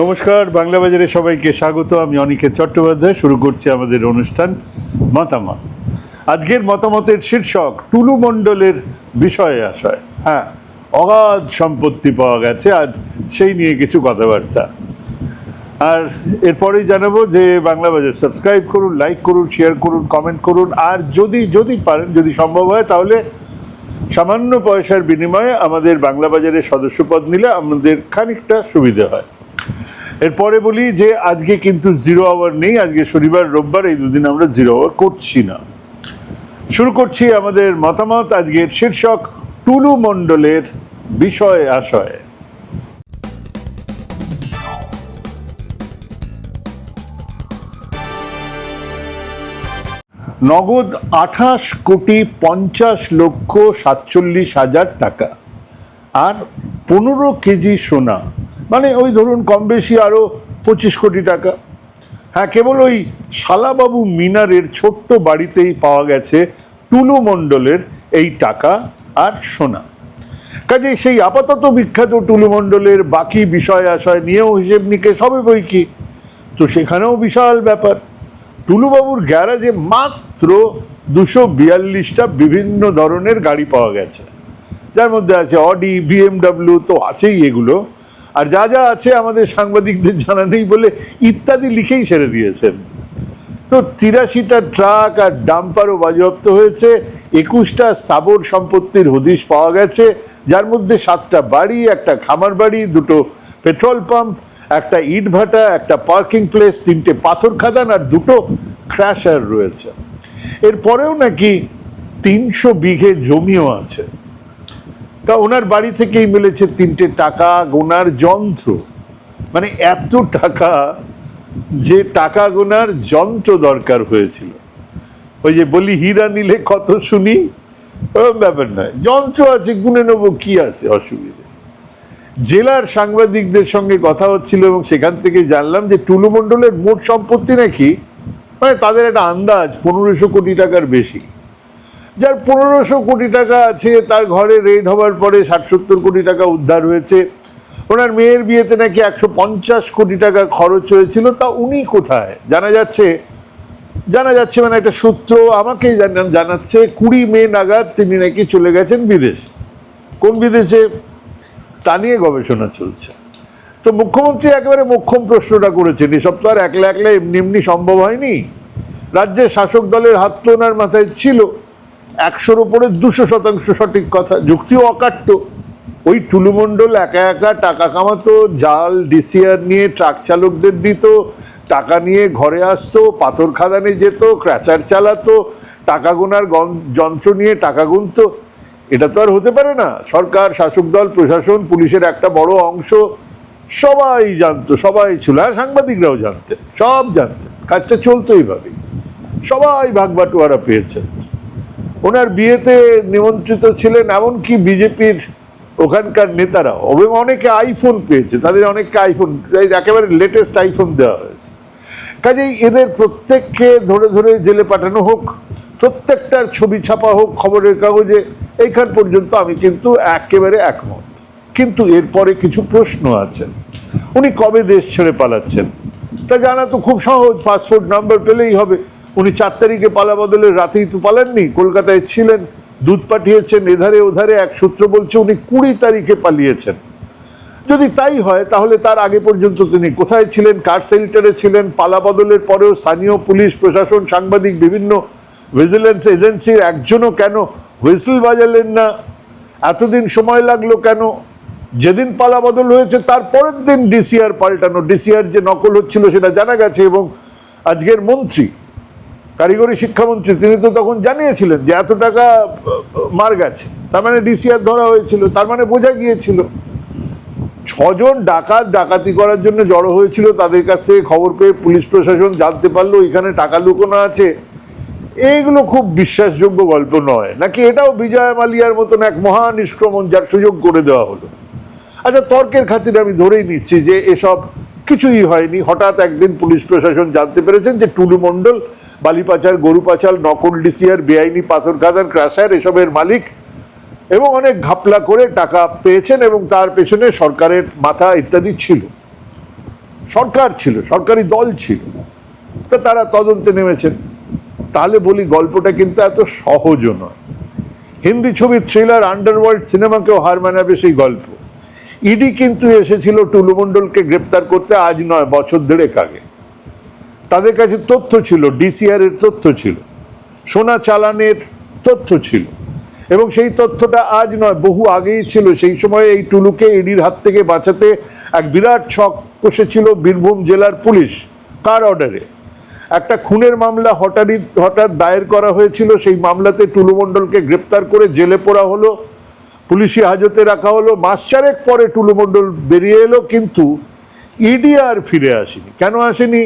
নমস্কার, বাংলা বাজারে সবাইকে স্বাগত। আমি অনিকেত চট্টোপাধ্যায়। শুরু করছি আমাদের অনুষ্ঠান মতামত। আজকের মতামতের শীর্ষক টুলু মণ্ডলের বিষয়ে আশয়। হ্যাঁ, অগাধ সম্পত্তি পাওয়া গেছে, আজ সেই নিয়ে কিছু কথাবার্তা। আর এরপরেই জানাবো যে বাংলা বাজার সাবস্ক্রাইব করুন, লাইক করুন, শেয়ার করুন, কমেন্ট করুন। আর যদি পারেন, যদি সম্ভব হয়, তাহলে সামান্য পয়সার বিনিময়ে আমাদের বাংলা বাজারের সদস্যপদ নিলে আমাদের খানিকটা সুবিধে হয়। এরপরে বলি যে আজকে কিন্তু জিরো আওয়ার নেই। আজকে শনিবার, রোববার, এই দুদিন আমরা জিরো আওয়ার করছি না। শুরু করছি আমাদের মতামত। আজকের শীর্ষক টুলু মণ্ডলের বিষয় আশয়। নগদ 28,50,47,000 টাকা আর 15 কেজি সোনা, মানে ওই ধরুন কম বেশি আরো 25 কোটি টাকা। হ্যাঁ, কেবল ওই শালাবাবু মিনারের ছোট্ট বাড়িতেই পাওয়া গেছে টুলু মণ্ডলের এই টাকা আর সোনা। কাজে সেই আপাতত বিখ্যাত টুলু মণ্ডলের বাকি বিষয় আশয় নিয়েও হিসেব নিকেশ হবে বই কি। তো সেখানেও বিশাল ব্যাপার। টুলুবাবুর গ্যারাজে মাত্র 242টা বিভিন্ন ধরনের গাড়ি পাওয়া গেছে, যার মধ্যে আছে অডি, BMW তো আছেই এগুলো, আর যা যা আছে আমাদের সাংবাদিকদের জানা নেই বলে ইত্যাদি লিখেই সেরে দিয়েছেন। তো 83টা ট্রাক আর ডাম্পারও বাজেয়াপ্ত হয়েছে। 21টা স্থাবর সম্পত্তির হদিশ পাওয়া গেছে, যার মধ্যে 7টা বাড়ি, একটা খামার বাড়ি, 2টো পেট্রোল পাম্প, একটা ইট ভাটা, একটা পার্কিং প্লেস, 3টে পাথর খাদান আর 2টো ক্র্যাশার রয়েছে। এরপরেও নাকি 300 বিঘে জমিও আছে। তা ওনার বাড়ি থেকেই মিলেছে 3টে টাকা গোনার যন্ত্র। মানে এত টাকা যে টাকা গোনার যন্ত্র দরকার হয়েছিল। ওই যে বলি হীরা নিলে কত শুনি, ব্যাপার নয়, যন্ত্র আছে, গুনে নেবো, কি আছে অসুবিধে। জেলার সাংবাদিকদের সঙ্গে কথা হচ্ছিল এবং সেখান থেকে জানলাম যে টুলু মণ্ডলের মোট সম্পত্তি নাকি, মানে তাদের একটা আন্দাজ 1500 কোটি টাকার বেশি। যার 1500 কোটি টাকা আছে তার ঘরে রেড হওয়ার পরে 60-70 কোটি টাকা উদ্ধার হয়েছে। ওনার মেয়ের বিয়েতে নাকি 150 কোটি টাকা খরচ হয়েছিল। তা উনি কোথায়? জানা যাচ্ছে মানে একটা সূত্র আমাকেই জানাচ্ছে 20 মে নাগাদ তিনি নাকি চলে গেছেন বিদেশ। কোন বিদেশে তা নিয়ে গবেষণা চলছে। তো মুখ্যমন্ত্রী একেবারে মোক্ষম প্রশ্নটা করেছেন, এসব তো আর একলা এমনি সম্ভব হয়নি। রাজ্যের শাসক দলের হাত তো ওনার মাথায় ছিল। 100-র উপরে 200% সঠিক কথা, যুক্তিও অকাট্য। ওই টুলু মণ্ডল একা একা টাকা কামাতো, জাল ডিসিআর নিয়ে ট্রাক চালকদের দিত, টাকা নিয়ে ঘরে আসতো, পাথর খাদানে যেত, ক্র্যাচার চালাতো, টাকা গোনার যন্ত্র নিয়ে টাকা গুনতো। এটা তো আর হতে পারে না। সরকার, শাসক দল, প্রশাসন, পুলিশের একটা বড় অংশ সবাই জানতো, সবাই ছিল, আর সাংবাদিকরাও জানতেন, সব জানতেন। কাজটা চলতো এইভাবে, সবাই ভাগবাটোয়ারা পেয়েছেন। ওনার বিয়েতে নিমন্ত্রিত ছিলেন এমনকি বিজেপির ওখানকার নেতারাও, এবং অনেকে আইফোন পেয়েছে, তাদের অনেককে আইফোন, একেবারে লেটেস্ট আইফোন দেওয়া হয়েছে। কাজেই এদের প্রত্যেককে ধরে ধরে জেলে পাঠানো হোক, প্রত্যেকটার ছবি ছাপা হোক খবরের কাগজে, এইখান পর্যন্ত আমি কিন্তু একেবারে একমত। কিন্তু এরপরে কিছু প্রশ্ন আছে। উনি কবে দেশ ছেড়ে পালাচ্ছেন তা জানা তো খুব সহজ, পাসপোর্ট নাম্বার পেলেই হবে। উনি 4 তারিখে পালা বদলের রাতেই তো পালাননি, কলকাতায় ছিলেন, দুধ পাঠিয়েছেন এধারে ওধারে। এক সূত্র বলছে উনি 20 তারিখে পালিয়েছেন। যদি তাই হয় তাহলে তার আগে পর্যন্ত তিনি কোথায় ছিলেন, কার শেল্টারে ছিলেন? পালা বদলের পরেও স্থানীয় পুলিশ, প্রশাসন, সাংবাদিক, বিভিন্ন ভিজিলেন্স এজেন্সির একজনও কেন হুইসেল বাজালেন না? এতদিন সময় লাগলো কেন? যেদিন পালা বদল হয়েছে তার পরের দিন ডিসিআর পাল্টানো, ডিসিআর যে নকল হচ্ছিল সেটা জানা গেছে। এবং আজকের মন্ত্রী, কারিগরি শিক্ষামন্ত্রী, তিনি তো তখন জানিয়েছিলেন যে এত টাকা মার গেছে, তার মানে ডিসিআর ধরা হয়েছিল, তার মানে বোঝা গিয়েছিল। 6 জন ডাকাত ডাকাতি করার জন্য জড়ো হয়েছিল, তাদের কাছ থেকে খবর পেয়ে পুলিশ প্রশাসন জানতে পারলো এখানে টাকা লুকোনো আছে। এইগুলো খুব বিশ্বাসযোগ্য গল্প নয় নাকি? এটাও বিজয় মালিয়ার মতন এক মহা নিষ্ক্রমণ যার সুযোগ করে দেওয়া হলো। আচ্ছা, তর্কের খাতিরে আমি ধরেই নিচ্ছি যে এসব কিছুই হয়নি। হঠাৎ একদিন পুলিশ প্রশাসন জানতে পেরেছেন যে টুলু মণ্ডল বালি পাচার, গরু পাচার, নকল ডিসিআর, বেআইনি পাথর খাদান, ক্র্যাশার এসবের মালিক, এবং অনেক ঘাপলা করে টাকা পেয়েছেন এবং তার পেছনে সরকারের মাথা ইত্যাদি ছিল। সরকার ছিল, সরকারি দল ছিল, তা তারা তদন্তে নেমেছেন। তাহলে বলি গল্পটা কিন্তু এত সহজও নয়। হিন্দি ছবি থ্রিলার আন্ডারওয়ার্ল্ড সিনেমাকেও হার মানাবে সেই গল্প। ইডি কিন্তু এসেছিল টুলু মণ্ডলকে গ্রেপ্তার করতে আজ নয়, বছর দেড়েক আগে। তাদের কাছে তথ্য ছিল, ডিসিআর এর তথ্য ছিল, সোনা চালানের তথ্য ছিল, এবং সেই তথ্যটা আজ নয়, বহু আগেই ছিল। সেই সময় এই টুলুকে ইডির হাত থেকে বাঁচাতে এক বিরাট ছক কষেছিল বীরভূম জেলার পুলিশ। কার অর্ডারে? একটা খুনের মামলা হঠাৎ দায়ের করা হয়েছিল। সেই মামলাতে টুলু মণ্ডলকে গ্রেপ্তার করে জেলে পোরা হলো, পুলিশি হাজতে রাখা হলো। মাস চারেক পরে টুলু মণ্ডল বেরিয়ে এলো, কিন্তু ইডি আর ফিরে আসেনি। কেন আসেনি?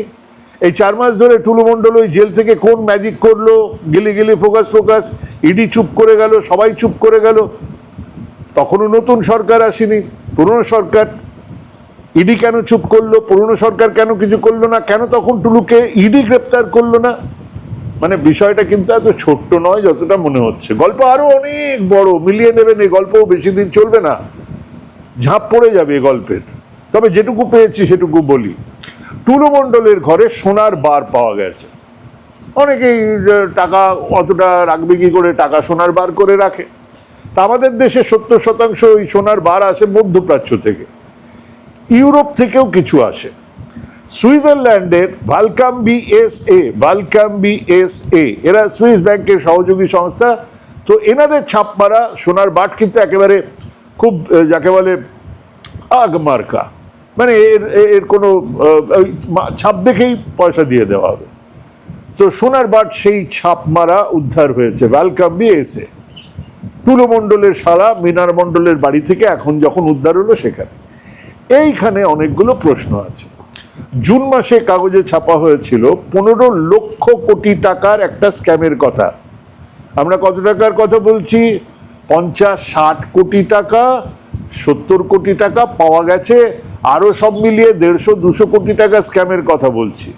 এই 4 মাস ধরে টুলু মণ্ডল ওই জেল থেকে কোন ম্যাজিক করলো, গিলি ফোকাস, ইডি চুপ করে গেল, সবাই চুপ করে গেল। তখনও নতুন সরকার আসেনি, পুরনো সরকার। ইডি কেন চুপ করলো? পুরনো সরকার কেন কিছু করলো না? কেন তখন টুলুকে ইডি গ্রেপ্তার করলো না? মানে বিষয়টা কিন্তু এত ছোট্ট নয় যতটা মনে হচ্ছে। গল্প আরো অনেক বড়, মিলিয়ে নেবেন। এই গল্পও বেশি দিন চলবে না, ঝাঁপ পড়ে যাবে এই গল্পের। তবে যেটুকু পেয়েছি সেটুকু বলি। টুলু মণ্ডলের ঘরে সোনার বার পাওয়া গেছে। অনেকেই টাকা অতটা রাখবে কি করে, টাকা সোনার বার করে রাখে। তা আমাদের দেশে 70% ওই সোনার বার আসে মধ্যপ্রাচ্য থেকে, ইউরোপ থেকেও কিছু আসে। সুইজারল্যান্ডের ভালকাম বিএসএ, এরা সুইস ব্যাংকের সহযোগী সংস্থা। তো এনাদের ছাপ মারা সোনার বাট কিন্তু একেবারে খুব, যাকে বলে আগমার্কা, মানে এর কোনো ছাপ দেখেই পয়সা দিয়ে দেওয়া হবে। তো সোনার বাট সেই ছাপ মারা উদ্ধার হয়েছে ওয়েলকাম বিএসএ, টুলু মণ্ডলের শালা মিনার মণ্ডলের বাড়ি থেকে। এখন যখন উদ্ধার হলো সেখানে, এইখানে অনেকগুলো প্রশ্ন আছে। জুন মাসে কাগজে ছাপা হয়েছিল 15 লক্ষ কোটি টাকার একটা স্ক্যামের কথা। আমরা কত টাকার কথা বলছি? 50-60 কোটি টাকা, 70 কোটি টাকা পাওয়া গেছে, আরো সব মিলিয়ে 150-200 কোটি টাকা স্ক্যামের কথা বলছি।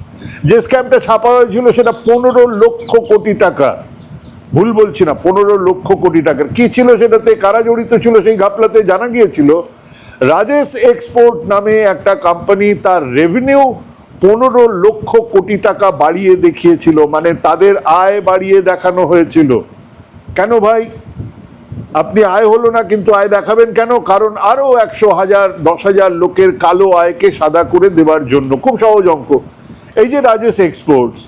যে স্ক্যামটা ছাপা হয়েছিল সেটা 15 লক্ষ কোটি টাকা। ভুল বলছি না, 15 লক্ষ কোটি টাকার। কি ছিল সেটাতে, কারা জড়িত ছিল সেই ঘাপলাতে জানা গিয়েছিল রাজেশ এক্সপোর্ট নামে একটা কোম্পানি তার রেভিনিউ 15 লক্ষ কোটি টাকা বাড়িয়ে দেখিয়েছিল। মানে তাদের আয় বাড়িয়ে দেখানো হয়েছিল। কেন ভাই? আপনি আয় হলো না কিন্তু আয় দেখাবেন কেন? কারণ আরো 100,000 10,000 লোকের কালো আয়কে সাদা করে দেওয়ার জন্য। খুব সহজ অঙ্ক। এই যে রাজেশ এক্সপোর্টস,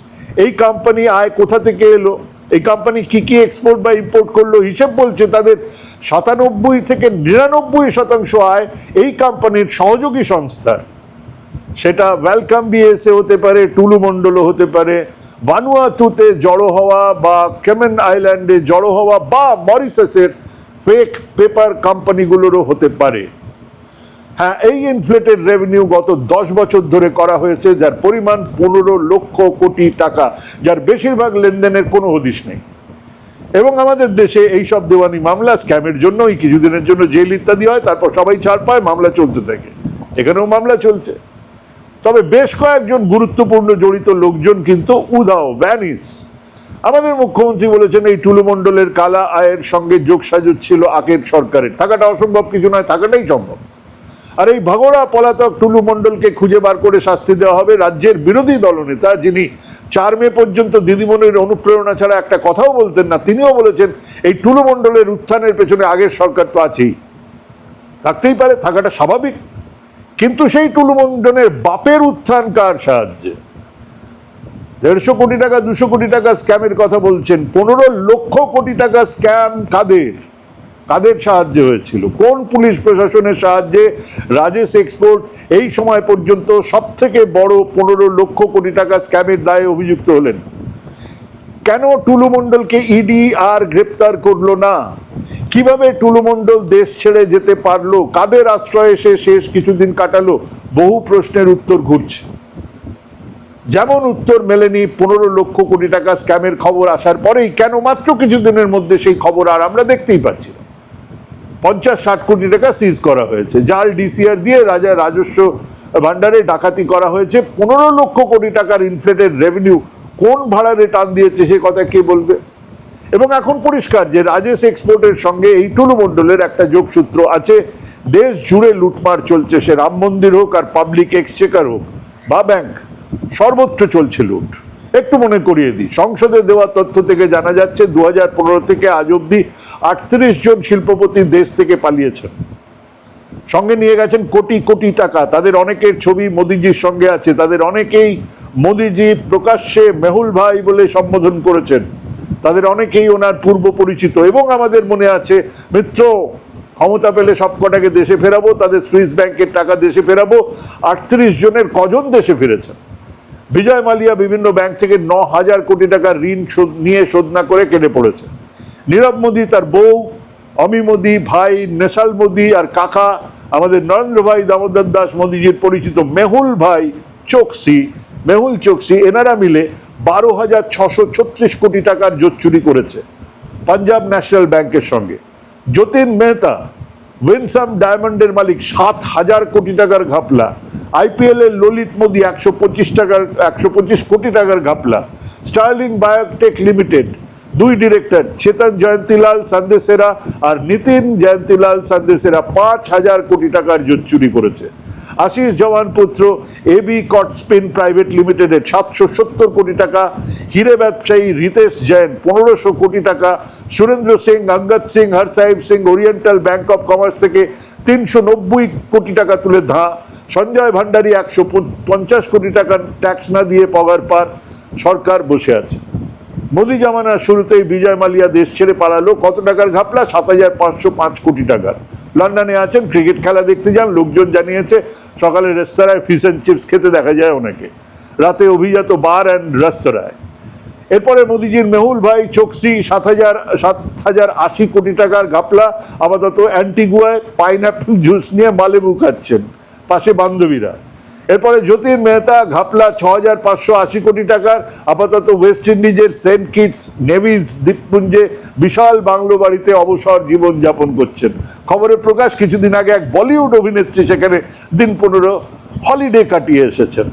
এই কোম্পানি আয় কোথা থেকে এলো, এই কোম্পানি কি কি এক্সপোর্ট বা ইম্পোর্ট করলো, হিসেব বলছে তাদের 97 থেকে 99% আয় এই কোম্পানির সহযোগী সংস্থার। সেটা ওয়েলকাম বিএসএ হতে পারে, টুলু মণ্ডলও হতে পারে, ভানুয়াতুতে জড়ো হওয়া বা কেমেন আইল্যান্ডে জড়ো হওয়া বা মরিশাসের ফেক পেপার কোম্পানিগুলোরও হতে পারে। হ্যাঁ, এই ইনফ্লেটেড রেভিনিউ গত 10 বছর ধরে করা হয়েছে, যার পরিমাণ 15 লক্ষ কোটি টাকা, যার বেশিরভাগ লেনদেনের কোনো হদিশ নেই। এবং আমাদের দেশে এইসব দেওয়ানি মামলা স্ক্যামের জন্য কিছুদিনের জন্য জেল ইত্যাদি হয়, তারপর সবাই ছাড় পায়, মামলা চলতে থাকে। এখানেও মামলা চলছে। তবে বেশ কয়েকজন গুরুত্বপূর্ণ জড়িত লোকজন কিন্তু উধাও, ভ্যানিস। আমাদের মুখ্যমন্ত্রী বলেছেন এই টুলু মণ্ডলের কালা আয়ের সঙ্গে যোগসাজশ ছিল আগের সরকারের। থাকাটা অসম্ভব কিছু নয়, থাকাটাই সম্ভব। আর এই ভাগোড়া পলাতক টুলু মণ্ডলকে খুঁজে বার করে শাস্তি দেওয়া হবে। রাজ্যের বিরোধী দলনেতা, যিনি 4 মে পর্যন্ত দিদিমণির অনুপ্রেরণা ছাড়া একটা কথাও বলতেন না, তিনিও বলেছেন এই টুলু মণ্ডলের উত্থানের পেছনে আগের সরকার তো আছেই, থাকতেই পারে, থাকাটা স্বাভাবিক। কিন্তু সেই টুলু মণ্ডলের বাপের উত্থান কার সাহায্যে? 150 কোটি টাকা 200 কোটি টাকা স্ক্যামের কথা বলছেন। 15 লক্ষ কোটি টাকা স্ক্যাম কাদের সাহায্যে হয়েছিল? কোন পুলিশ প্রশাসনের সাহায্যে রাজেশ এক্সপোর্ট এই সময় পর্যন্ত সব থেকে বড় 15 লক্ষ কোটি টাকা স্ক্যামের দায়ে অভিযুক্ত হলেন? কেন টুলু মণ্ডলকে ইডি আর গ্রেপ্তার করলো না? কিভাবে টুলু মণ্ডল দেশ ছেড়ে যেতে পারলো? কাদের আশ্রয়ে সে শেষ কিছুদিন কাটালো? বহু প্রশ্নের উত্তর ঘুরছে। যেমন উত্তর মেলেনি 15 লক্ষ কোটি টাকা স্ক্যামের খবর আসার পরেই কেন মাত্র কিছুদিনের মধ্যে সেই খবর আর আমরা দেখতেই পাচ্ছি না। 50-60 কোটি টাকা সিজ করা হয়েছে, জাল ডিসিআর দিয়ে রাজস্ব ভান্ডারে ডাকাতি করা হয়েছে। 15 লক্ষ কোটি টাকার ইনফ্লেটেড রেভিনিউ কোন ভাড়ারে টান দিয়েছে সে কথা কে বলবে? এবং এখন পরিষ্কার যে রাজেশ এক্সপোর্টের সঙ্গে এই টুলু মণ্ডলের একটা যোগসূত্র আছে। দেশ জুড়ে লুটমার চলছে, সে রাম মন্দির হোক আর পাবলিক এক্সচেকার হোক বা ব্যাংক, সর্বত্র চলছে লুট। একটু মনে করিয়ে দিই, সংসদে দেওয়া তথ্য থেকে জানা যাচ্ছে 2015 থেকে আজ অব্দি 38 জন শিল্পপতি দেশ থেকে পালিয়েছেন, সঙ্গে নিয়ে গেছেন কোটি কোটি টাকা। তাদের অনেকের ছবি মোদিজির সঙ্গে আছে, তাদের অনেকেই মোদিজি প্রকাশ্যে মেহুল ভাই বলে সম্বোধন করেছেন, তাদের অনেকেই ওনার পূর্ব পরিচিত। এবং আমাদের মনে আছে, মিত্র ক্ষমতা পেলে সবকটাকে দেশে ফেরাবো, তাদের সুইস ব্যাংকের টাকা দেশে ফেরাবো। 38 জনের কজন দেশে ফিরেছেন? বিজয় মালিয়া বিভিন্ন ব্যাংক থেকে 9,000 কোটি টাকা ঋণ নিয়ে শোধ না করে কেটে পড়েছে। নীরব মোদী, তার বউ অমি মোদী, ভাই নেশাল মোদী আর কাকা আমাদের নরেন্দ্র ভাই দামোদর দাস মোদীজির পরিচিত মেহুল ভাই চোকসি, মেহুল চোকসি, এনারা মিলে 12,636 কোটি টাকার জোট চুরি করেছে পাঞ্জাব ন্যাশনাল ব্যাংকের সঙ্গে। যতীন মেহতা উইনসাম ডায়মন্ডের মালিক, 7,000 কোটি টাকার ঘাপলা। আইপিএল এর ললিত মোদী 125 কোটি টাকার ঘাপলা। স্টার্লিং বায়োটেক লিমিটেড, 2 ডিরেক্টর চেতন জয়ন্তীলাল সন্দেশেরা আর নিতিন জয়ন্তীলাল সন্দেশেরা 5,000 কোটি টাকার জোট চুরি করেছে। আশিস জওয়ান পুত্র এবি কটস্পিন প্রাইভেট লিমিটেডের 770 কোটি টাকা। হিরে ব্যবসায়ী রিতেশ জৈন 1,500 কোটি টাকা। Surendra Singh, Angad Singh, Harsahib Singh oriental bank of commerce থেকে 390 কোটি টাকা তুলে ধাঁ। সঞ্জয় ভান্ডারী 150 কোটি টাকা ট্যাক্স না দিয়ে পগার পার, সরকার বসে আছে। মোদী জামানার শুরুতেই বিজয় মালিয়া দেশ ছেড়ে পালালো। কত টাকার ঘাপলা? 7,505 কোটি টাকার। লন্ডনে আছেন, ক্রিকেট খেলা দেখতে যান, লোকজন জানিয়েছে সকালে রেস্তোরাঁয় ফিশ অ্যান্ড চিপস খেতে দেখা যায় ওনাকে, রাতে অভিজাত বার অ্যান্ড রেস্তোরাঁয়। এরপরে মোদিজির মেহুল ভাই চোকসি 7,080 কোটি টাকার ঘাপলা, আপাতত অ্যান্টিগুয়ায় পাইনঅ্যাপল জুস নিয়ে মালেবু খাচ্ছেন, পাশে বান্ধবীরা। এরপরে যতীন মেহতা ঘাপলা 6,580 কোটি টাকার, আপাতত ওয়েস্ট ইন্ডিজের সেন্ট কিটস নেভিজ দ্বীপপুঞ্জে বিশাল বাংলো বাড়িতে অবসর জীবন যাপন করছেন। খবরের প্রকাশ, কিছুদিন আগে এক বলিউড অভিনেত্রী সেখানে দিন 15 হলিডে কাটিয়ে এসেছেন।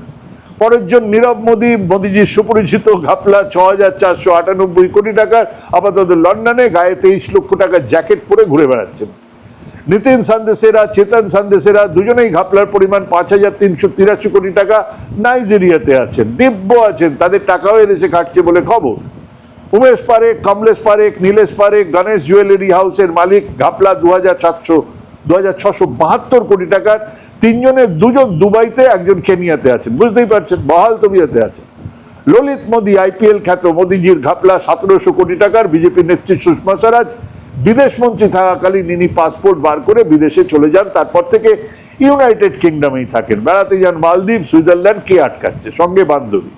পরের জন নীরব মোদী, মোদীজির সুপরিচিত ঘাপলা 6,498 কোটি টাকার, আপাতত লন্ডনে গায়ে 23 লক্ষ টাকার জ্যাকেট পরে ঘুরে বেড়াচ্ছেন। নিতিন সন্দেশেরা, চেতন সন্দেশেরা দুজনেই ঘাপলার পরিমাণ 5,383 কোটি টাকা, নাইজেরিয়াতে আছেন, দিব্য আছেন, তাদের টাকাও এদেশে কাটছে বলে খবর। উমেশ পারেখ, কমলেশ পারেখ, নীলেশ পারেখ গণেশ জুয়েলারি হাউসের মালিক, ঘাপলা 2,672 কোটি টাকার। 3 জনের 2 জন দুবাইতে, একজন কেনিয়াতে আছেন, বুঝতেই পারছেন, বহাল তবিয়তে আছেন। ললিত মোদী, আইপিএল খ্যাত মোদীজির ঘাপলা 1,700 কোটি টাকার। বিজেপি নেত্রী সুষমা স্বরাজ বিদেশ মন্ত্রী থাকাকালীন ইনি পাসপোর্ট বার করে বিদেশে চলে যান, তারপর থেকে ইউনাইটেড কিংডমেই থাকেন, বেড়াতে যান মালদ্বীপ, সুইজারল্যান্ড, কে আটকাচ্ছে, সঙ্গে বান্ধবী।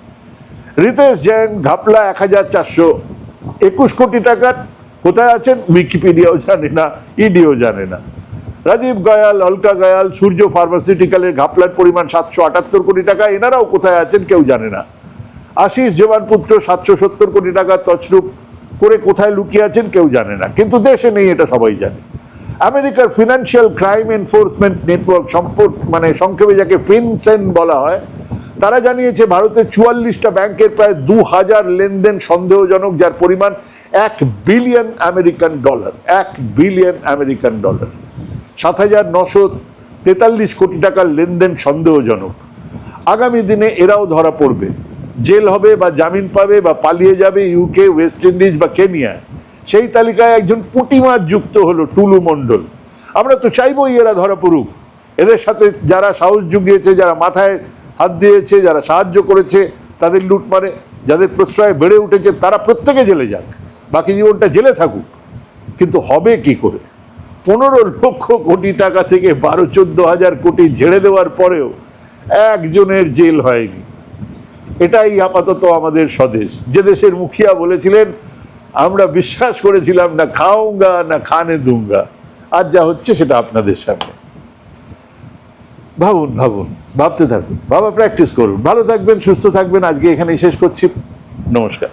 রিতেশ জৈন ঘাপলা 1,421 কোটি টাকার, কোথায় আছেন উইকিপিডিয়াও জানে না, ইডিও জানে না। রাজীব গয়াল, অলকা গয়াল, সূর্য ফার্মাসিউটিক্যালের ঘাপলার পরিমাণ 778 কোটি টাকা, এনারাও কোথায় আছেন কেউ জানে না। আশিস জওয়ান পুত্র 770 কোটি টাকা তছরূপ করে কোথায় লুকিয়ে আছেন কেউ জানে না, কিন্তু দেশে নেই এটা সবাই জানে। আমেরিকার ফিনান্সিয়াল ক্রাইম এনফোর্সমেন্ট নেটওয়ার্ক, সংক্ষেপে যাকে ফিনসেন বলা হয়, তারা জানিয়েছে ভারতের 44টা ব্যাংকের প্রায় 2,000 লেনদেন সন্দেহজনক, যার পরিমাণ $1 বিলিয়ন। 1 billion American dollar. 7,943 কোটি টাকার লেনদেন সন্দেহজনক। আগামী দিনে এরাও ধরা পড়বে, জেল হবে বা জামিন পাবে বা পালিয়ে যাবে ইউকে, ওয়েস্ট ইন্ডিজ বা কেনিয়া। সেই তালিকায় একজন পুঁটিমাছ যুক্ত হলো, টুলু মণ্ডল। আমরা তো চাইবই এরা ধরা পড়ুক, এদের সাথে যারা সাহস জুগিয়েছে, যারা মাথায় হাত দিয়েছে, যারা সাহায্য করেছে তাদের লুটমারে, যাদের প্রশ্রয়ে বেড়ে উঠেছে, তারা প্রত্যেকে জেলে যাক, বাকি জীবনটা জেলে থাকুক। কিন্তু হবে কি করে? 15 লক্ষ কোটি টাকা থেকে 12-14 হাজার কোটি ঝেড়ে দেওয়ার পরেও একজনের জেল হয়নি। এটাই আপাতত আমাদের স্বদেশ, যে দেশের মুখিয়া বলেছিলেন আমরা বিশ্বাস করেছিলাম না খাউঙ্গা না খানে দুঙ্গা, আর যা হচ্ছে সেটা আপনাদের সামনে। ভাবুন, ভাবতে থাকুন, প্র্যাকটিস করুন। ভালো থাকবেন, সুস্থ থাকবেন। আজকে এখানেই শেষ করছি। নমস্কার।